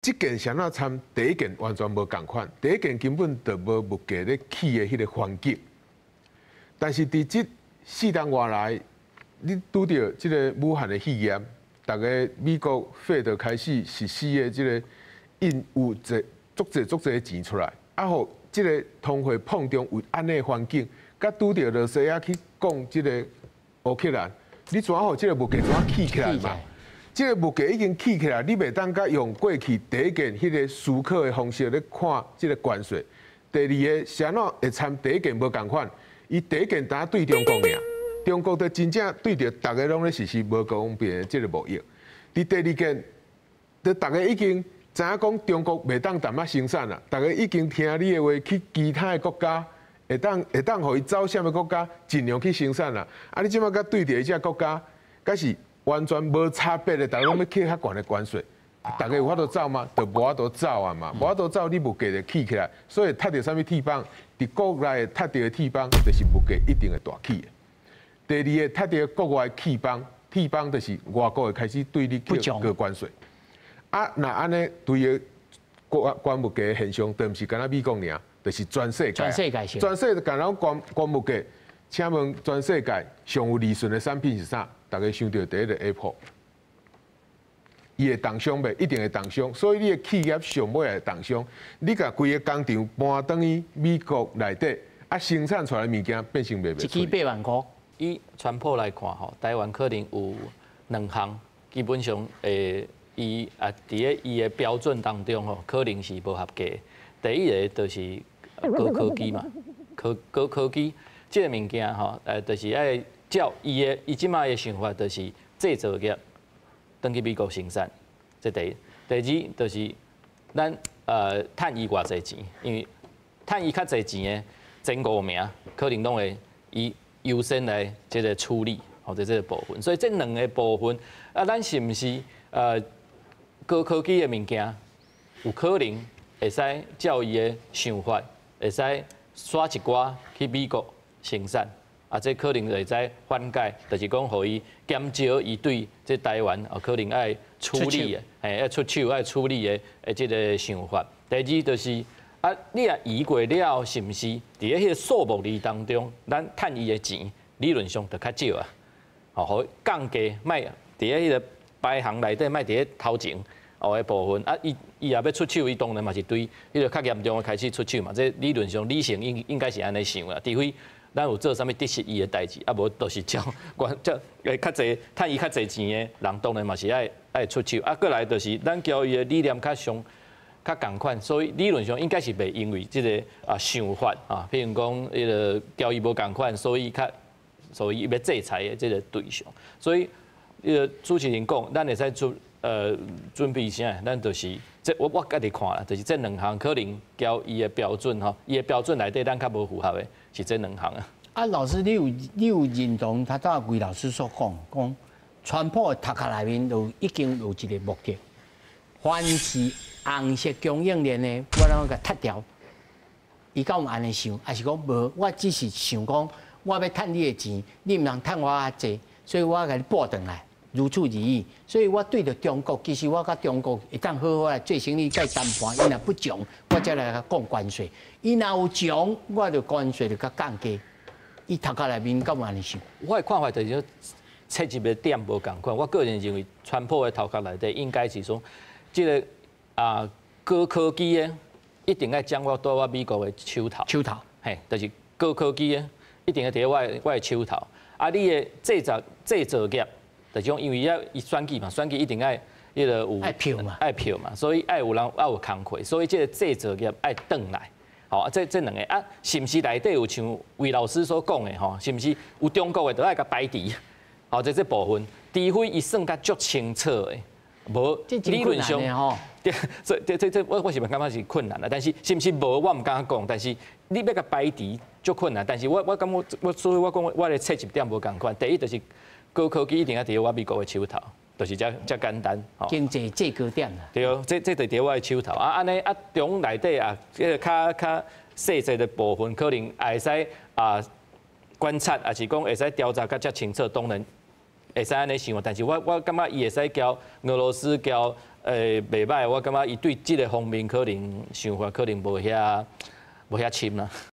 这件谁那参第一件完全无共款，第一件根本就无物价咧起的迄个环境。但是伫这4年外来，你拄到这个武汉的肺炎，大家美国费就开始实施的这个印有足侪的钱出来，啊好，这个通货膨胀有安尼环境，甲拄到罗西亚去讲这个乌克兰，你怎好这个物价怎起起来嘛？这个物价已经起起来，你袂当甲用过去第一件迄个思考的方式咧看这个关税。第二个，谁喏会参第一件无共款？伊第一件单对中国尔，中国就真正对着大家拢咧实施无公平的这个贸易。伫第二件，就大家已经知影讲中国袂当淡仔生产啦，大家已经听你的话去其他的国家，会当互伊走啥物国家，尽量去生产啦。啊，你即马甲对着一只国家，敢是？完全无差别的，大家拢要起较悬的关税，大家有法度走吗？就无法度走啊嘛，无法度走，你物价就起起来。所以踢到啥物铁板，伫国内踢到的铁板，就是物价一定会大起的。第二个踢到国外铁板就是外国会开始对你个关税。啊，那安尼对个关物价的现象，就毋是干那美国尔，就是全世界。全世界人关物价，请问全世界上有利润的产品是啥？大家想到第一个 Apple， 伊会当伤袂，一定会当伤，所以你的企业上尾会当伤。你甲规个工厂搬等于美国内底，啊生产出来物件变成袂袂。一支8万块。以川普来看吼，台湾可能有2项，基本上伊伫伊的标准当中吼，可能是无合格。第一个就是高科技嘛，高科技这个物件吼，就是爱。照伊即摆的想法，就是制造业登去美国生产，这第一。第二就是咱趁伊偌济钱，因为趁伊较济钱的前5名，可能拢会以优先来即个处理，或者这个部分。所以这2个部分，咱是毋是高科技的物件，有可能会使照伊的想法，会使刷一寡去美国生产。这可能会使缓解，就是讲，互伊减少伊对这台湾可能爱处理的，爱出手爱处理的这个想法。第二就是你也移过了，是毋是？伫迄个数目字当中，咱趁伊的钱理论上就较少啊。互降价，卖伫迄个排行内底，卖伫头前的部分。伊也要出手，伊当然嘛是对迄个较严重的开始出手嘛。这理论上理性应该是安尼想啦，除非。咱有做啥物得失伊的代志，无就是较较济趁伊较济钱的人，当然嘛是爱出手。过来就是咱交易的理念较共款，所以理论上应该是袂因为即个想法譬如讲迄个交易无共款，所以伊要制裁的即个对象。所以主持人讲，咱会使准备啥？咱就是我家己看啦，就是这2项可能交伊的标准伊的标准内底咱较无符合的。是这2项啊！老师，你有认同他大贵老师所讲，川普的头壳内面就已经有一个目的，凡是红色供应链的，我拢甲踢掉。伊敢有安尼想，还是讲无？我只是想讲，我要趁你的钱，你唔通趁我遐济，所以我甲你拨转来，如此而已。所以我对着中国，其实我甲中国会当好好来做生意，再谈判。伊若不从，我再来甲讲关税。伊若有从，我就关税就甲降低。伊头壳内面敢有安尼想？我的看法就是切入的点无共款。我个人认为，川普的头壳内底应该是说，这个高科技的一定要掌握到我美国的手头。嘿，就是高科技的一定要伫我的手头。你的制造业，就是讲因为伊选举嘛，选举一定爱迄个有爱票嘛，所以爱有人爱有工课，所以这个制造业爱转来。这2个是毋是内底有像魏老师所讲的是毋是有中国的都爱甲排除？这部分，除非伊算甲足清楚的，无理论上，这我是感觉是困难的。但是是毋是无我唔敢讲，但是你要甲排除足困难。但是我感觉所以我讲我的切入点无共款。第一就是高科技一定要伫我美国的手头。就是遮简单，经济制高点啦。对，这就伫我的手头安尼中内底这个较细节的部分，可能会使观察，也是讲会使调查较清楚，当然会使安尼想。但是我感觉伊会使交俄罗斯交袂歹，我感觉伊对即个方面可能想法可能无遐深啦。